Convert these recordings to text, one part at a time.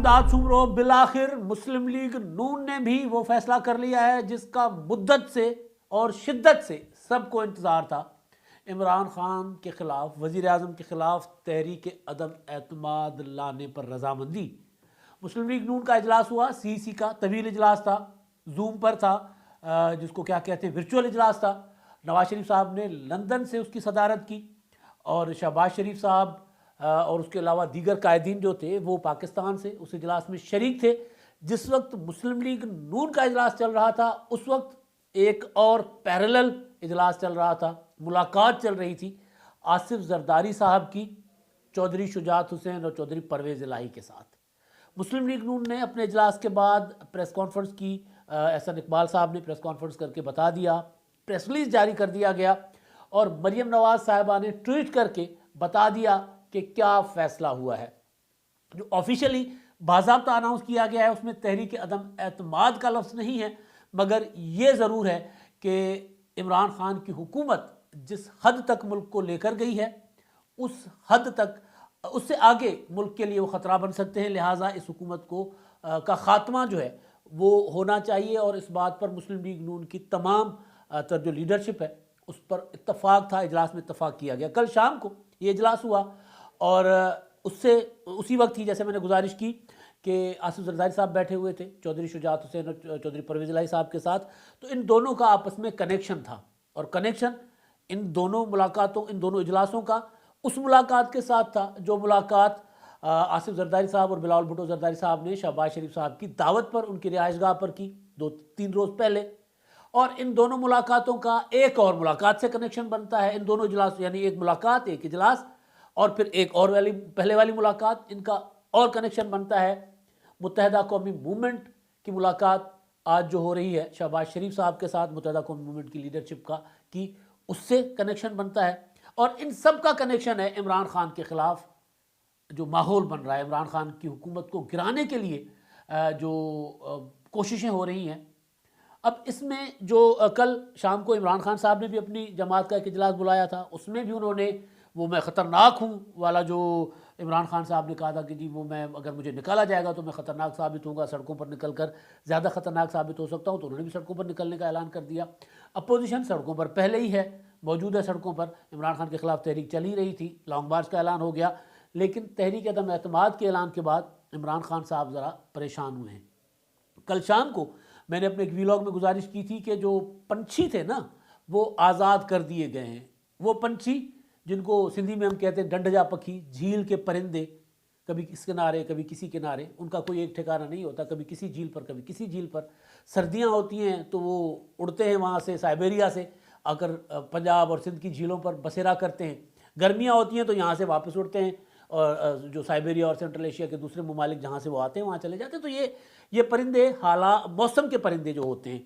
امداد سمرو بالآخر مسلم لیگ نون نے بھی وہ فیصلہ کر لیا ہے جس کا مدت سے اور شدت سے سب کو انتظار تھا۔ عمران خان کے خلاف، وزیر اعظم کے خلاف تحریک عدم اعتماد لانے پر رضامندی۔ مسلم لیگ نون کا اجلاس ہوا، سی کا طویل اجلاس تھا، زوم پر تھا، جس کو کیا کہتے ہیں ورچوئل اجلاس تھا۔ نواز شریف صاحب نے لندن سے اس کی صدارت کی اور شہباز شریف صاحب اور اس کے علاوہ دیگر قائدین جو تھے وہ پاکستان سے اس اجلاس میں شریک تھے۔ جس وقت مسلم لیگ نون کا اجلاس چل رہا تھا اس وقت ایک اور پیرلل اجلاس چل رہا تھا، ملاقات چل رہی تھی آصف زرداری صاحب کی چودھری شجاعت حسین اور چودھری پرویز الہی کے ساتھ۔ مسلم لیگ نون نے اپنے اجلاس کے بعد پریس کانفرنس کی، احسن اقبال صاحب نے پریس کانفرنس کر کے بتا دیا، پریس ریلیز جاری کر دیا گیا اور مریم نواز صاحبہ نے ٹویٹ کر کے بتا دیا کہ کیا فیصلہ ہوا ہے۔ جو آفیشلی باضابطہ اناؤنس کیا گیا ہے اس میں تحریک عدم اعتماد کا لفظ نہیں ہے، مگر یہ ضرور ہے کہ عمران خان کی حکومت جس حد تک ملک کو لے کر گئی ہے اس حد تک، اس سے آگے ملک کے لیے وہ خطرہ بن سکتے ہیں، لہٰذا اس حکومت کو کا خاتمہ جو ہے وہ ہونا چاہیے، اور اس بات پر مسلم لیگ نون کی تمام تر جو لیڈرشپ ہے اس پر اتفاق تھا، اجلاس میں اتفاق کیا گیا۔ کل شام کو یہ اجلاس ہوا اور اسی وقت ہی جیسے میں نے گزارش کی کہ آصف زرداری صاحب بیٹھے ہوئے تھے چودھری شجاعت حسین اور چودھری پرویز الہی صاحب کے ساتھ، تو ان دونوں کا آپس میں کنیکشن تھا، اور کنیکشن ان دونوں ملاقاتوں، ان دونوں اجلاسوں کا اس ملاقات کے ساتھ تھا جو ملاقات آصف زرداری صاحب اور بلاول بھٹو زرداری صاحب نے شہباز شریف صاحب کی دعوت پر ان کی رہائش گاہ پر کی 2-3 روز پہلے، اور ان دونوں ملاقاتوں کا ایک اور ملاقات سے کنیکشن بنتا ہے۔ ان دونوں اجلاس یعنی ایک ملاقات، ایک اجلاس، اور پھر ایک اور پہلے والی ملاقات، ان کا اور کنیکشن بنتا ہے متحدہ قومی موومنٹ کی ملاقات آج جو ہو رہی ہے شہباز شریف صاحب کے ساتھ متحدہ قومی موومنٹ کی لیڈرشپ کا کی، اس سے کنیکشن بنتا ہے، اور ان سب کا کنیکشن ہے عمران خان کے خلاف جو ماحول بن رہا ہے، عمران خان کی حکومت کو گرانے کے لیے جو کوششیں ہو رہی ہیں۔ اب اس میں جو کل شام کو عمران خان صاحب نے بھی اپنی جماعت کا ایک اجلاس بلایا تھا، اس میں بھی انہوں نے وہ میں خطرناک ہوں والا جو عمران خان صاحب نے کہا تھا کہ جی وہ میں اگر مجھے نکالا جائے گا تو میں خطرناک ثابت ہوں گا، سڑکوں پر نکل کر زیادہ خطرناک ثابت ہو سکتا ہوں، تو انہوں نے بھی سڑکوں پر نکلنے کا اعلان کر دیا۔ اپوزیشن سڑکوں پر پہلے ہی ہے، موجود ہے سڑکوں پر، عمران خان کے خلاف تحریک چل ہی رہی تھی، لانگ مارچ کا اعلان ہو گیا، لیکن تحریک عدم اعتماد کے اعلان کے بعد عمران خان صاحب ذرا پریشان ہوئے ہیں۔ کل شام کو میں نے اپنے ایک ویلاگ میں گزارش کی تھی کہ جو پنچھی تھے نا وہ آزاد کر دیے گئے ہیں، وہ پنچھی جن کو سندھی میں ہم کہتے ہیں ڈنڈ جا پکھی، جھیل کے پرندے، کبھی کس کنارے کبھی کسی کنارے، ان کا کوئی ایک ٹھکانہ نہیں ہوتا، کبھی کسی جھیل پر کبھی کسی جھیل پر۔ سردیاں ہوتی ہیں تو وہ اڑتے ہیں وہاں سے، سائبیریا سے آ کر پنجاب اور سندھ کی جھیلوں پر بسیرا کرتے ہیں، گرمیاں ہوتی ہیں تو یہاں سے واپس اڑتے ہیں اور جو سائبیریا اور سینٹرل ایشیا کے دوسرے ممالک جہاں سے وہ آتے ہیں وہاں چلے جاتے ہیں۔ تو یہ پرندے موسم کے پرندے جو ہوتے ہیں،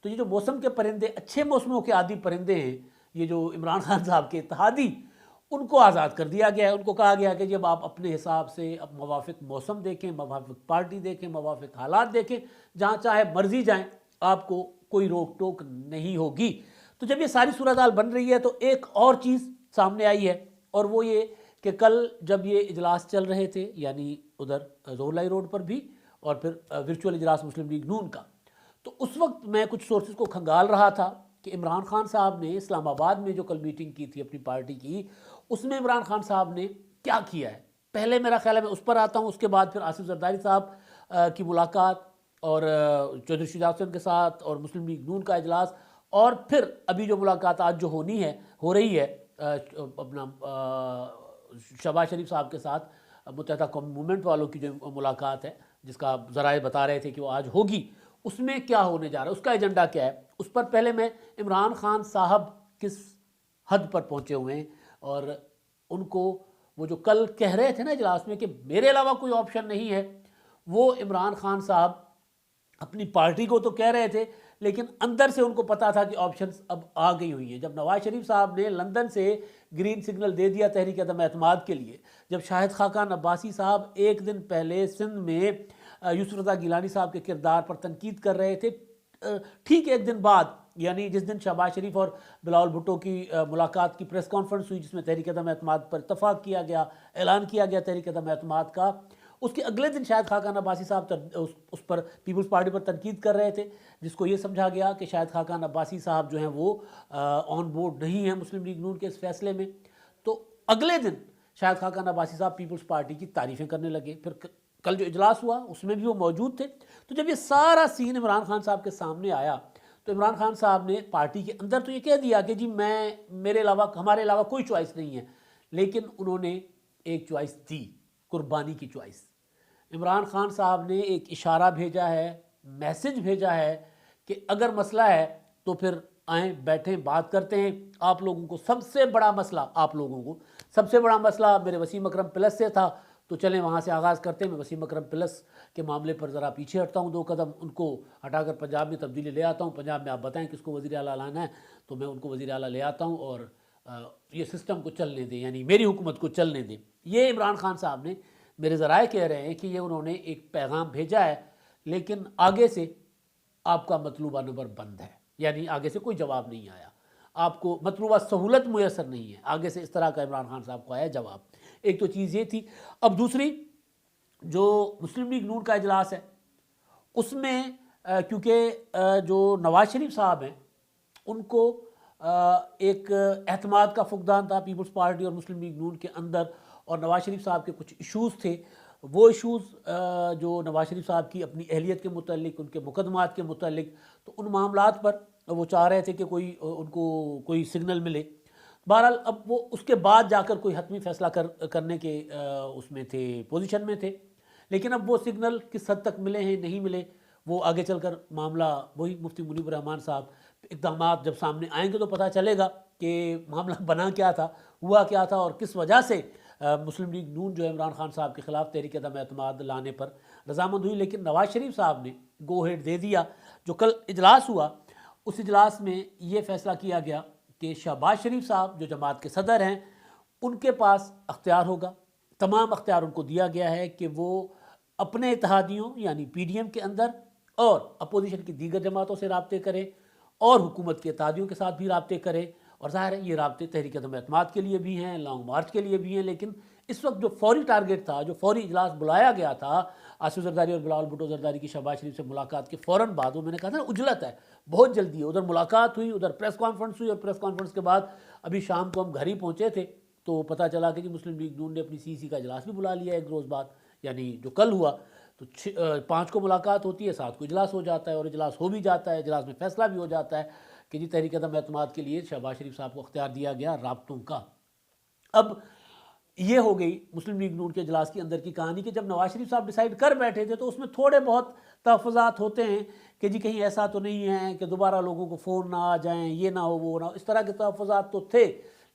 تو یہ جو موسم کے پرندے اچھے موسموں کے عادی پرندے ہیں، یہ جو عمران خان صاحب کے اتحادی، ان کو آزاد کر دیا گیا ہے۔ ان کو کہا گیا کہ جب آپ اپنے حساب سے اب موافق موسم دیکھیں، موافق پارٹی دیکھیں، موافق حالات دیکھیں، جہاں چاہے مرضی جائیں، آپ کو کوئی روک ٹوک نہیں ہوگی۔ تو جب یہ ساری صورتحال بن رہی ہے تو ایک اور چیز سامنے آئی ہے، اور وہ یہ کہ کل جب یہ اجلاس چل رہے تھے، یعنی ادھر ظہور لائی روڈ پر بھی اور پھر ورچوئل اجلاس مسلم لیگ نون کا، تو اس وقت میں کچھ سورسز کو کھنگال رہا تھا کہ عمران خان صاحب نے اسلام آباد میں جو کل میٹنگ کی تھی اپنی پارٹی کی، اس میں عمران خان صاحب نے کیا کیا ہے۔ پہلے میرا خیال ہے میں اس پر آتا ہوں، اس کے بعد پھر آصف زرداری صاحب کی ملاقات اور چودھری شجاعت حسین کے ساتھ اور مسلم لیگ نون کا اجلاس، اور پھر ابھی جو ملاقات آج جو ہو رہی ہے اپنا شہباز شریف صاحب کے ساتھ متحدہ قومی موومنٹ والوں کی جو ملاقات ہے، جس کا ذرائع بتا رہے تھے کہ وہ آج ہوگی، اس میں کیا ہونے جا رہا ہے، اس کا ایجنڈا کیا ہے، اس پر پہلے میں عمران خان صاحب کس حد پر پہنچے ہوئے ہیں، اور ان کو وہ جو کل کہہ رہے تھے نا اجلاس میں کہ میرے علاوہ کوئی آپشن نہیں ہے، وہ عمران خان صاحب اپنی پارٹی کو تو کہہ رہے تھے لیکن اندر سے ان کو پتا تھا کہ آپشنز اب آ گئی ہوئی ہیں۔ جب نواز شریف صاحب نے لندن سے گرین سگنل دے دیا تحریک عدم اعتماد کے لیے، جب شاہد خاقان عباسی صاحب ایک دن پہلے سندھ میں یوسف رضا گیلانی صاحب کے کردار پر تنقید کر رہے تھے، ٹھیک ایک دن بعد یعنی جس دن شہباز شریف اور بلاول بھٹو کی ملاقات کی پریس کانفرنس ہوئی جس میں تحریک عدم اعتماد پر اتفاق کیا گیا، اعلان کیا گیا تحریک عدم اعتماد کا، اس کے اگلے دن شاہد خاقان عباسی صاحب اس پر پیپلز پارٹی پر تنقید کر رہے تھے، جس کو یہ سمجھا گیا کہ شاہد خاقان عباسی صاحب جو ہیں وہ آن بورڈ نہیں ہیں مسلم لیگ نون کے اس فیصلے میں۔ تو اگلے دن شاہد خاقان عباسی صاحب پیپلز پارٹی کی تعریفیں کرنے لگے۔ پھر کل جو اجلاس ہوا اس میں بھی وہ موجود تھے۔ تو جب یہ سارا سین عمران خان صاحب کے سامنے آیا تو عمران خان صاحب نے پارٹی کے اندر تو یہ کہہ دیا کہ جی ہمارے علاوہ کوئی چوائس نہیں ہے، لیکن انہوں نے ایک چوائس دی، قربانی کی چوائس۔ عمران خان صاحب نے ایک اشارہ بھیجا ہے، میسج بھیجا ہے کہ اگر مسئلہ ہے تو پھر آئیں بیٹھیں بات کرتے ہیں۔ آپ لوگوں کو سب سے بڑا مسئلہ میرے وسیم اکرم پلس سے تھا، تو چلیں وہاں سے آغاز کرتے ہیں۔ میں وسیم اکرم پلس کے معاملے پر ذرا پیچھے ہٹتا ہوں 2 قدم، ان کو ہٹا کر پنجاب میں تبدیلی لے آتا ہوں۔ پنجاب میں آپ بتائیں کس کو وزیر اعلیٰ لانا ہے تو میں ان کو وزیر اعلیٰ لے آتا ہوں، اور یہ سسٹم کو چلنے دیں، یعنی میری حکومت کو چلنے دیں۔ یہ عمران خان صاحب نے، میرے ذرائع کہہ رہے ہیں کہ یہ انہوں نے ایک پیغام بھیجا ہے، لیکن آگے سے آپ کا مطلوبہ نمبر بند ہے، یعنی آگے سے کوئی جواب نہیں آیا، آپ کو مطلوبہ سہولت میسر نہیں ہے۔ آگے سے اس طرح کا عمران خان صاحب کو آیا جواب۔ ایک تو چیز یہ تھی۔ اب دوسری، جو مسلم لیگ نون کا اجلاس ہے اس میں کیونکہ جو نواز شریف صاحب ہیں ان کو ایک اعتماد کا فقدان تھا پیپلز پارٹی اور مسلم لیگ نون کے اندر، اور نواز شریف صاحب کے کچھ ایشوز تھے۔ وہ ایشوز جو نواز شریف صاحب کی اپنی اہلیت کے متعلق، ان کے مقدمات کے متعلق، تو ان معاملات پر وہ چاہ رہے تھے کہ ان کو کوئی سگنل ملے۔ بہرحال اب وہ اس کے بعد جا کر کوئی حتمی فیصلہ کرنے کے اس میں تھے، پوزیشن میں تھے، لیکن اب وہ سگنل کس حد تک ملے ہیں نہیں ملے، وہ آگے چل کر معاملہ وہی مفتی منیب الرحمان صاحب اقدامات جب سامنے آئیں گے تو پتہ چلے گا کہ معاملہ بنا کیا تھا، ہوا کیا تھا، اور کس وجہ سے مسلم لیگ نون جو عمران خان صاحب کے خلاف تحریک عدم اعتماد لانے پر رضامند ہوئی۔ لیکن نواز شریف صاحب نے گو ہیڈ دے دیا۔ جو کل اجلاس ہوا اس اجلاس میں یہ فیصلہ کیا گیا کہ شہباز شریف صاحب جو جماعت کے صدر ہیں ان کے پاس اختیار ہوگا، تمام اختیار ان کو دیا گیا ہے کہ وہ اپنے اتحادیوں یعنی پی ڈی ایم کے اندر اور اپوزیشن کی دیگر جماعتوں سے رابطے کریں، اور حکومت کے اتحادیوں کے ساتھ بھی رابطے کریں، اور ظاہر ہے یہ رابطے تحریک عدم اعتماد کے لیے بھی ہیں، لانگ مارچ کے لیے بھی ہیں۔ لیکن اس وقت جو فوری ٹارگٹ تھا، جو فوری اجلاس بلایا گیا تھا آصف زرداری اور بلاول بھٹو زرداری کی شہباز شریف سے ملاقات کے فوراً بعد، وہ میں نے کہا تھا نا اجلت ہے، بہت جلدی ہے، ادھر ملاقات ہوئی، ادھر پریس کانفرنس ہوئی، اور پریس کانفرنس کے بعد ابھی شام کو ہم گھر ہی پہنچے تھے تو پتہ چلا کہ مسلم لیگ نون نے اپنی سی کا اجلاس بھی بلا لیا ایک روز بعد، یعنی جو کل ہوا تو 5 کو ملاقات ہوتی ہے، 7 کو اجلاس ہو جاتا ہے، اور اجلاس ہو بھی جاتا ہے، اجلاس میں فیصلہ بھی ہو جاتا ہے کہ جی تحریک عدم اعتماد کے لیے شہباز شریف صاحب کو اختیار دیا گیا رابطوں کا۔ اب یہ ہو گئی مسلم لیگ نون کے اجلاس کی اندر کی کہانی کہ جب نواز شریف صاحب ڈیسائیڈ کر بیٹھے تھے تو اس میں تھوڑے بہت تحفظات ہوتے ہیں کہ جی کہیں ایسا تو نہیں ہے کہ دوبارہ لوگوں کو فون نہ آ جائیں، یہ نہ ہو وہ نہ ہو، اس طرح کے تحفظات تو تھے،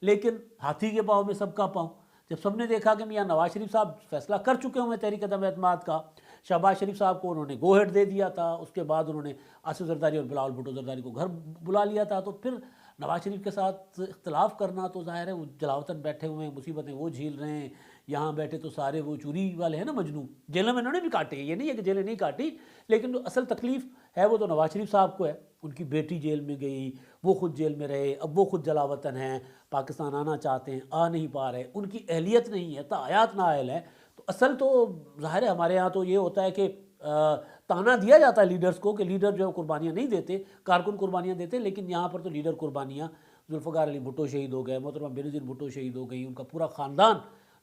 لیکن ہاتھی کے پاؤں میں سب کا پاؤں۔ جب سب نے دیکھا کہ میاں نواز شریف صاحب فیصلہ کر چکے ہوئے تحریک عدم اعتماد کا، شہباز شریف صاحب کو انہوں نے گو ہیڈ دے دیا تھا، اس کے بعد انہوں نے آصف زرداری اور بلاول بھٹو زرداری کو گھر بلا لیا تھا، تو پھر نواز شریف کے ساتھ اختلاف کرنا تو ظاہر ہے وہ جلاوطن بیٹھے ہوئے ہیں، مصیبتیں وہ جھیل رہے ہیں، یہاں بیٹھے تو سارے وہ چوری والے ہیں نا مجنوں، جیلوں میں انہوں نے بھی کاٹے، یہ نہیں ہے کہ جیلیں نہیں کاٹی، لیکن جو اصل تکلیف ہے وہ تو نواز شریف صاحب کو ہے۔ ان کی بیٹی جیل میں گئی، وہ خود جیل میں رہے، اب وہ خود جلاوطن ہیں، پاکستان آنا چاہتے ہیں، آ نہیں پا رہے، ان کی اہلیت نہیں ہے، تاحیات نااہل ہے۔ تو اصل تو ظاہر ہے ہمارے ہاں تو یہ ہوتا ہے کہ تانا دیا جاتا ہے لیڈرز کو کہ لیڈر جو ہے قربانیاں نہیں دیتے، کارکن قربانیاں دیتے، لیکن یہاں پر تو لیڈر قربانیاں، ذوالفقار علی بھٹو شہید ہو گئے، محترمہ بینظیر بھٹو شہید ہو گئی، ان کا پورا خاندان،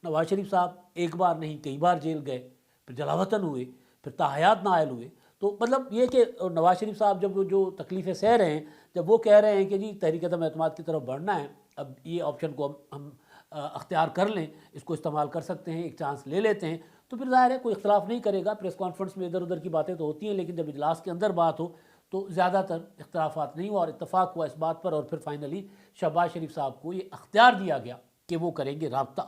نواز شریف صاحب ایک بار نہیں کئی بار جیل گئے، پھر جلاوطن ہوئے، پھر تاحیات نااہل ہوئے۔ تو مطلب یہ کہ نواز شریف صاحب جب جو تکلیفیں سہ رہے ہیں، جب وہ کہہ رہے ہیں کہ جی تحریک عدم اعتماد کی طرف بڑھنا ہے، اب یہ آپشن کو ہم اختیار کر لیں، اس کو استعمال کر سکتے ہیں، ایک چانس لے لیتے ہیں، تو پھر ظاہر ہے کوئی اختلاف نہیں کرے گا۔ پریس کانفرنس میں ادھر ادھر کی باتیں تو ہوتی ہیں، لیکن جب اجلاس کے اندر بات ہو تو زیادہ تر اختلافات نہیں ہوا، اور اتفاق ہوا اس بات پر، اور پھر فائنلی شہباز شریف صاحب کو یہ اختیار دیا گیا کہ وہ کریں گے رابطہ۔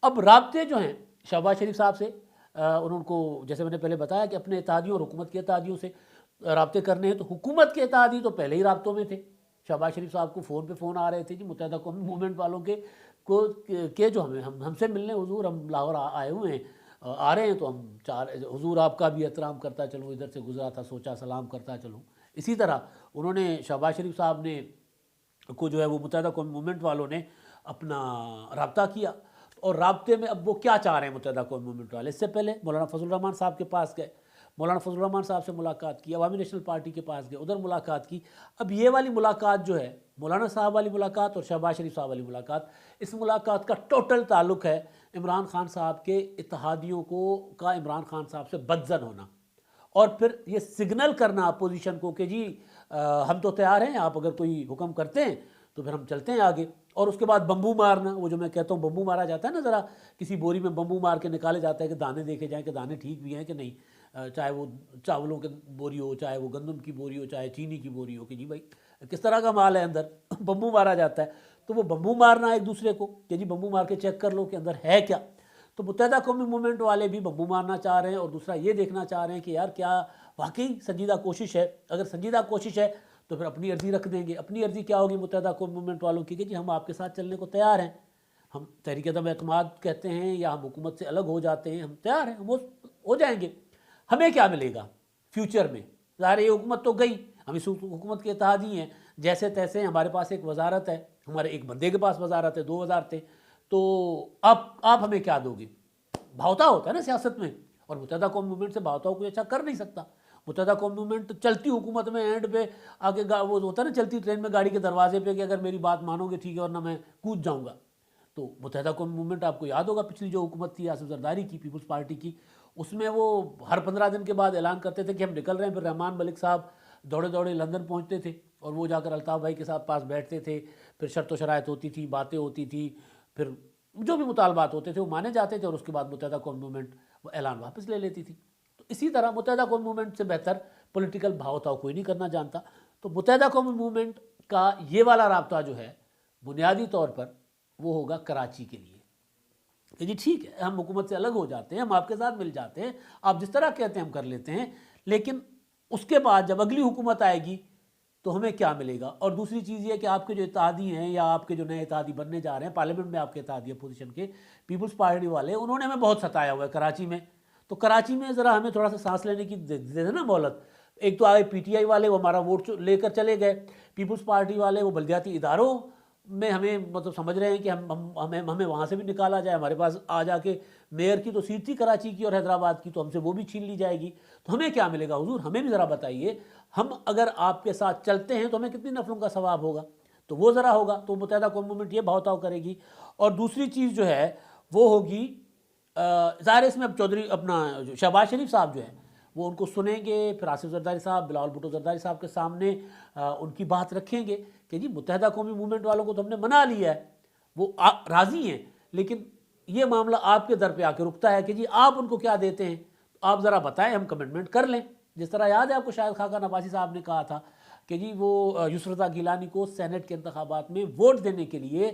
اب رابطے جو ہیں شہباز شریف صاحب سے انہوں کو، جیسے میں نے پہلے بتایا کہ اپنے اتحادیوں اور حکومت کے اتحادیوں سے رابطے کرنے ہیں، تو حکومت کے اتحادی تو پہلے ہی رابطوں میں تھے۔ شہباز شریف صاحب کو فون پہ فون آ رہے تھے جی متحدہ قومی موومنٹ والوں کے جو ہم سے ملنے، حضور ہم لاہور آئے ہوئے ہیں، آ رہے ہیں، تو ہم حضور آپ کا بھی احترام کرتا چلوں، ادھر سے گزرا تھا سوچا سلام کرتا چلوں۔ اسی طرح انہوں نے شہباز شریف صاحب نے کو جو ہے وہ متحدہ قومی موومنٹ والوں نے اپنا رابطہ کیا، اور رابطے میں اب وہ کیا چاہ رہے ہیں متحدہ قومی موومنٹ والے. اس سے پہلے مولانا فضل الرحمان صاحب کے پاس گئے, مولانا فضل الرحمان صاحب سے ملاقات کی, عوامی نیشنل پارٹی کے پاس گئے, ادھر ملاقات کی. اب یہ والی ملاقات جو ہے مولانا صاحب والی ملاقات اور شہباز شریف صاحب والی ملاقات, اس ملاقات کا ٹوٹل تعلق ہے عمران خان صاحب کے اتحادیوں کا عمران خان صاحب سے بدظن ہونا, اور پھر یہ سگنل کرنا اپوزیشن کو کہ جی ہم تو تیار ہیں, آپ اگر کوئی حکم کرتے ہیں تو پھر ہم چلتے ہیں آگے. اور اس کے بعد بمبو مارنا, وہ جو میں کہتا ہوں بمبو مارا جاتا ہے نا, ذرا کسی بوری میں بمبو مار کے نکالے جاتا ہے کہ دانے دیکھے جائیں کہ دانے ٹھیک بھی ہیں کہ نہیں, چاہے وہ چاولوں کی بوری ہو, چاہے وہ گندم کی بوری ہو, چاہے چینی کی بوری ہو, کہ جی بھائی کس طرح کا مال ہے اندر, بمبو مارا جاتا ہے. تو وہ بمبو مارنا ایک دوسرے کو کہ جی بمبو مار کے چیک کر لو کہ اندر ہے کیا. تو متحدہ قومی موومنٹ والے بھی بمبو مارنا چاہ رہے ہیں, اور دوسرا یہ دیکھنا چاہ رہے ہیں کہ یار کیا واقعی سنجیدہ کوشش ہے. اگر سنجیدہ کوشش ہے تو پھر اپنی عرضی رکھ دیں گے. اپنی عرضی کیا ہوگی متحدہ قومی موومنٹ والوں کی کہ جی ہم آپ کے ساتھ چلنے کو تیار ہیں, ہم تحریک عدم اعتماد کہتے ہیں یا ہم حکومت سے الگ ہو جاتے ہیں, ہم تیار ہیں, ہم ہو جائیں گے. ہمیں کیا ملے گا فیوچر میں؟ ظاہر یہ حکومت تو گئی, ہم اس حکومت کے اتحادی ہیں جیسے تیسے. ہمارے پاس ایک وزارت ہے, ہمارے ایک بندے کے پاس وزارت ہے, 2 وزارتیں, تو آپ ہمیں کیا دو گے؟ بھاوتا ہوتا ہے نا سیاست میں, اور متحدہ قومی موومنٹ سے بھاوتا کوئی اچھا کر نہیں سکتا. متحدہ قومی موومنٹ چلتی حکومت میں اینڈ پہ آگے وہ ہوتا ہے نا چلتی ٹرین میں گاڑی کے دروازے پہ کہ اگر میری بات مانو گے ٹھیک ہے ورنہ میں کود جاؤں گا. تو متحدہ قومی موومنٹ آپ کو یاد ہوگا پچھلی جو حکومت تھی آصف زرداری کی, پیپلز پارٹی کی, اس میں وہ ہر 15 دن کے بعد اعلان کرتے تھے کہ ہم نکل رہے ہیں. پھر رحمان ملک صاحب دوڑے دوڑے لندن پہنچتے تھے اور وہ جا کر الطاف بھائی کے ساتھ پاس بیٹھتے تھے. پھر شرط و شرائط ہوتی تھی, باتیں ہوتی تھی, پھر جو بھی مطالبات ہوتے تھے وہ مانے جاتے تھے, اور اس کے بعد متحدہ قومی موومنٹ وہ اعلان واپس لے لیتی تھی. تو اسی طرح متحدہ قومی موومنٹ سے بہتر پولیٹیکل بھاوتاؤ کوئی نہیں کرنا جانتا. تو متحدہ قومی موومنٹ کا یہ والا رابطہ جو ہے بنیادی طور پر وہ ہوگا کراچی کے لیے کہ جی ٹھیک ہے ہم حکومت سے الگ ہو جاتے ہیں, ہم آپ کے ساتھ مل جاتے ہیں, آپ جس طرح کہتے ہیں ہم کر لیتے ہیں, لیکن اس کے بعد جب اگلی حکومت آئے گی تو ہمیں کیا ملے گا. اور دوسری چیز یہ کہ آپ کے جو اتحادی ہیں یا آپ کے جو نئے اتحادی بننے جا رہے ہیں, پارلیمنٹ میں آپ کے اتحادی اپوزیشن کے پیپلز پارٹی والے, انہوں نے ہمیں بہت ستایا ہوا ہے کراچی میں. تو کراچی میں ذرا ہمیں تھوڑا سا سانس لینے کی دے دیں نا مہلت. ایک تو آئے پی ٹی آئی والے, وہ ہمارا ووٹ لے کر چلے گئے. پیپلز پارٹی والے وہ بلدیاتی اداروں میں ہمیں مطلب سمجھ رہے ہیں کہ ہمیں وہاں سے بھی نکالا جائے. ہمارے پاس آ جا کے میئر کی تو سیٹ تھی کراچی کی اور حیدرآباد کی, تو ہم سے وہ بھی چھین لی جائے گی. تو ہمیں کیا ملے گا حضور, ہمیں بھی ذرا بتائیے. ہم اگر آپ کے ساتھ چلتے ہیں تو ہمیں کتنی نفلوں کا ثواب ہوگا, تو وہ ذرا ہوگا. تو متحدہ قومی موومنٹ یہ بھاوتاؤ کرے گی. اور دوسری چیز جو ہے وہ ہوگی ظاہر اس میں اب چودھری اپنا شہباز شریف صاحب جو ہیں وہ ان کو سنیں گے, پھر آصف زرداری صاحب, بلاول بھٹو زرداری صاحب کے سامنے ان کی بات رکھیں گے کہ جی متحدہ قومی موومنٹ والوں کو تو ہم نے منا لیا ہے, وہ راضی ہیں, لیکن یہ معاملہ آپ کے در پہ آ کے رکتا ہے کہ جی آپ ان کو کیا دیتے ہیں, آپ ذرا بتائیں, ہم کمٹمنٹ کر لیں. جس طرح یاد ہے آپ کو شاید خاقہ نباسی صاحب نے کہا تھا کہ جی وہ یسر رضا گیلانی کو سینٹ کے انتخابات میں ووٹ دینے کے لیے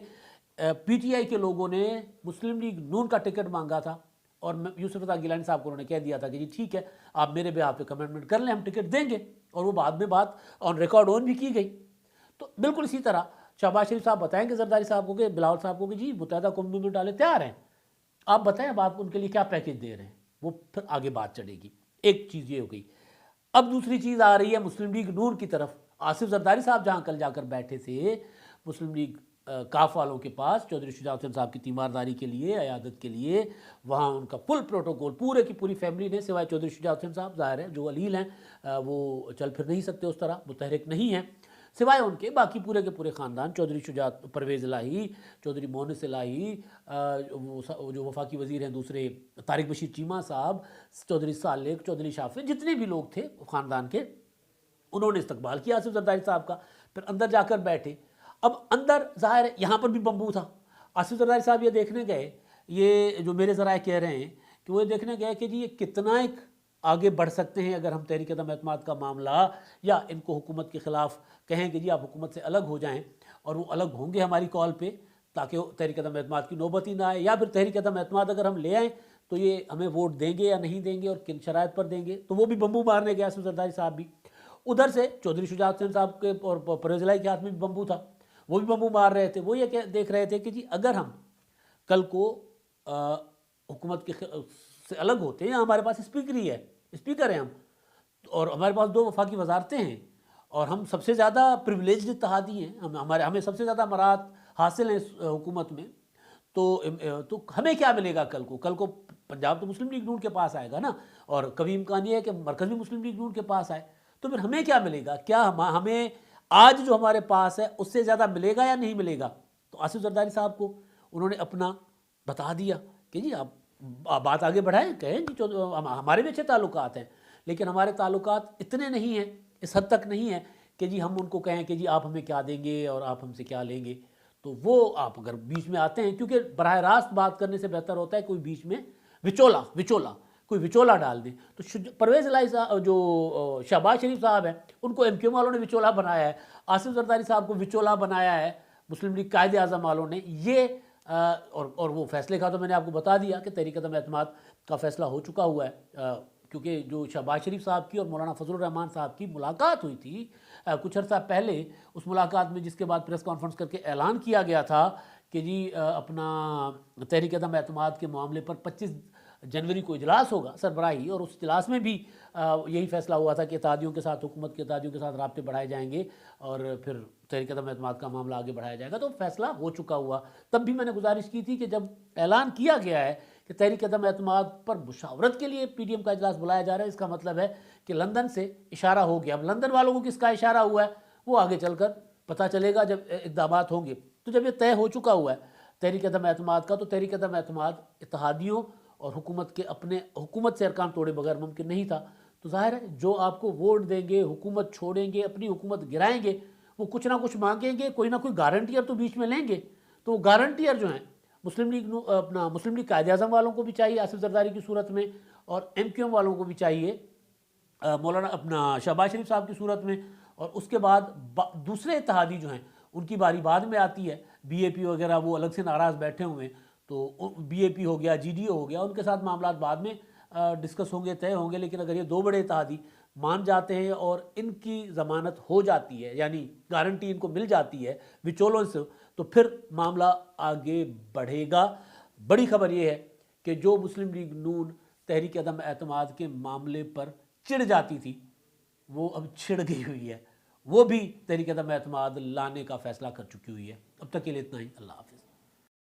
پی ٹی آئی کے لوگوں نے مسلم لیگ نون کا ٹکٹ مانگا تھا, اور یسر رضا گیلانی صاحب کو انہوں نے کہہ دیا تھا کہ جی ٹھیک ہے آپ میرے بے آپ پہ کمٹمنٹ کر لیں, ہم ٹکٹ دیں گے. اور وہ بعد میں بات آن ریکارڈ آن بھی کی گئی. تو بالکل اسی طرح شہباز شریف صاحب بتائیں گے زرداری صاحب کو, کہ بلاول صاحب کو, کہ جی متحدہ قومی موومنٹ والے تیار ہیں, آپ بتائیں اب آپ ان کے لیے کیا پیکیج دے رہے ہیں. وہ پھر آگے بات چڑھے گی. ایک چیز یہ ہو گئی. اب دوسری چیز آ رہی ہے مسلم لیگ نون کی طرف. آصف زرداری صاحب جہاں کل جا کر بیٹھے تھے مسلم لیگ کاف والوں کے پاس چودھری شجاع حسین صاحب کی تیمارداری کے لیے, عیادت کے لیے, وہاں ان کا فل پروٹوکول پورے کی پوری فیملی نے, سوائے چودھری شجاع حسین صاحب ظاہر ہے جو علیل ہیں وہ چل پھر نہیں سکتے اس طرح, متحرک نہیں ہیں, سوائے ان کے باقی پورے کے پورے خاندان, چودھری شجاع پرویز الہی, چودھری مونس الہی, جو وفاقی وزیر ہیں دوسرے طارق بشیر چیمہ صاحب, چودھری سالک, چودھری شافع, جتنے بھی لوگ تھے خاندان کے, انہوں نے استقبال کیا آصف زرداری صاحب کا. پھر اندر جا کر بیٹھے. اب اندر ظاہر ہے یہاں پر بھی بمبو تھا. آصف زرداری صاحب یہ دیکھنے گئے, یہ جو میرے ذرائع کہہ رہے ہیں کہ وہ یہ دیکھنے گئے کہ جی یہ کتنا ایک آگے بڑھ سکتے ہیں اگر ہم تحریک عدم اعتماد کا معاملہ یا ان کو حکومت کے خلاف کہیں کہ جی آپ حکومت سے الگ ہو جائیں, اور وہ الگ ہوں گے ہماری کال پہ تاکہ تحریک عدم اعتماد کی نوبت ہی نہ آئے, یا پھر تحریک عدم اعتماد اگر ہم لے آئیں تو یہ ہمیں ووٹ دیں گے یا نہیں دیں گے اور کن شرائط پر دیں گے. تو وہ بھی بمبو مارنے گئے آصف زرداری صاحب بھی. ادھر سے چودھری شجاع حسین صاحب کے اور پرویز الہی کے ہاتھ میں بھی بمبو تھا, وہ بھی بمبو مار رہے تھے. وہ یہ دیکھ رہے تھے کہ جی اگر ہم کل کو حکومت کے سے الگ ہوتے ہیں, ہمارے پاس اسپیکر ہیں ہم, اور ہمارے پاس 2 وفاقی وزارتیں ہیں, اور ہم سب سے زیادہ پریولیجڈ اتحادی ہیں, ہمیں سب سے زیادہ امارات حاصل ہیں اس حکومت میں, تو ہمیں کیا ملے گا کل کو پنجاب تو مسلم لیگ نون کے پاس آئے گا نا، اور کبھی امکان یہ ہے کہ مرکز بھی مسلم لیگ نون کے پاس آئے، تو پھر ہمیں کیا ملے گا؟ کیا ہمیں آج جو ہمارے پاس ہے اس سے زیادہ ملے گا یا نہیں ملے گا؟ تو آصف زرداری صاحب کو انہوں نے اپنا بتا دیا کہ جی آپ بات آگے بڑھائیں، کہیں جی ہمارے بھی اچھے تعلقات ہیں، لیکن ہمارے تعلقات اتنے نہیں ہیں، اس حد تک نہیں ہیں کہ جی ہم ان کو کہیں کہ جی آپ ہمیں کیا دیں گے اور آپ ہم سے کیا لیں گے۔ تو وہ آپ اگر بیچ میں آتے ہیں، کیونکہ براہ راست بات کرنے سے بہتر ہوتا ہے کوئی بیچ میں کوئی وچولا ڈال دیں۔ تو پرویز الہی صاحب جو شہباز شریف صاحب ہیں ان کو ایم کیو والوں نے وچولا بنایا ہے، آصف زرداری صاحب کو وچولا بنایا ہے مسلم لیگ قائد اعظم والوں نے، یہ اور وہ فیصلے کا تو میں نے آپ کو بتا دیا کہ تحریک عدم اعتماد کا فیصلہ ہو چکا ہوا ہے، کیونکہ جو شہباز شریف صاحب کی اور مولانا فضل الرحمان صاحب کی ملاقات ہوئی تھی کچھ عرصہ پہلے، اس ملاقات میں جس کے بعد پریس کانفرنس کر کے اعلان کیا گیا تھا کہ جی اپنا تحریک عدم اعتماد کے معاملے پر 25 جنوری کو اجلاس ہوگا سربراہی، اور اس اجلاس میں بھی یہی فیصلہ ہوا تھا کہ اتحادیوں کے ساتھ، حکومت کے اتحادیوں کے ساتھ رابطے بڑھائے جائیں گے اور پھر تحریک عدم اعتماد کا معاملہ آگے بڑھایا جائے گا، تو فیصلہ ہو چکا ہوا۔ تب بھی میں نے گزارش کی تھی کہ جب اعلان کیا گیا ہے کہ تحریک عدم اعتماد پر مشاورت کے لیے پی ڈی ایم کا اجلاس بلایا جا رہا ہے، اس کا مطلب ہے کہ لندن سے اشارہ ہو گیا۔ اب لندن والوں کو کس کا اشارہ ہوا ہے وہ آگے چل کر پتہ چلے گا جب اقدامات ہوں گے۔ تو جب یہ طے ہو چکا ہوا ہے تحریک عدم اعتماد کا، تو تحریک عدم اعتماد اتحادیوں اور حکومت کے اپنے حکومت سے ارکان توڑے بغیر ممکن نہیں تھا۔ تو ظاہر ہے جو آپ کو ووٹ دیں گے، حکومت چھوڑیں گے، اپنی حکومت گرائیں گے، وہ کچھ نہ کچھ مانگیں گے، کوئی نہ کوئی گارنٹیئر تو بیچ میں لیں گے۔ تو وہ گارنٹیئر جو ہیں مسلم لیگ قائد اعظم والوں کو بھی چاہیے آصف زرداری کی صورت میں، اور ایم کیو ایم والوں کو بھی چاہیے مولانا شہباز شریف صاحب کی صورت میں، اور اس کے بعد دوسرے اتحادی جو ہیں ان کی باری بعد میں آتی ہے، بی اے پی وغیرہ وہ الگ سے ناراض بیٹھے ہوئے ہیں، تو بی اے پی ہو گیا، جی ڈی او ہو گیا، ان کے ساتھ معاملات بعد میں ڈسکس ہوں گے، طے ہوں گے، لیکن اگر یہ دو بڑے اتحادی مان جاتے ہیں اور ان کی ضمانت ہو جاتی ہے، یعنی گارنٹی ان کو مل جاتی ہے وچولوں سے، تو پھر معاملہ آگے بڑھے گا۔ بڑی خبر یہ ہے کہ جو مسلم لیگ نون تحریک عدم اعتماد کے معاملے پر چڑ جاتی تھی وہ اب چھڑ گئی ہوئی ہے، وہ بھی تحریک عدم اعتماد لانے کا فیصلہ کر چکی ہوئی ہے۔ اب تک کے لیے اتنا ہی، اللہ حافظ۔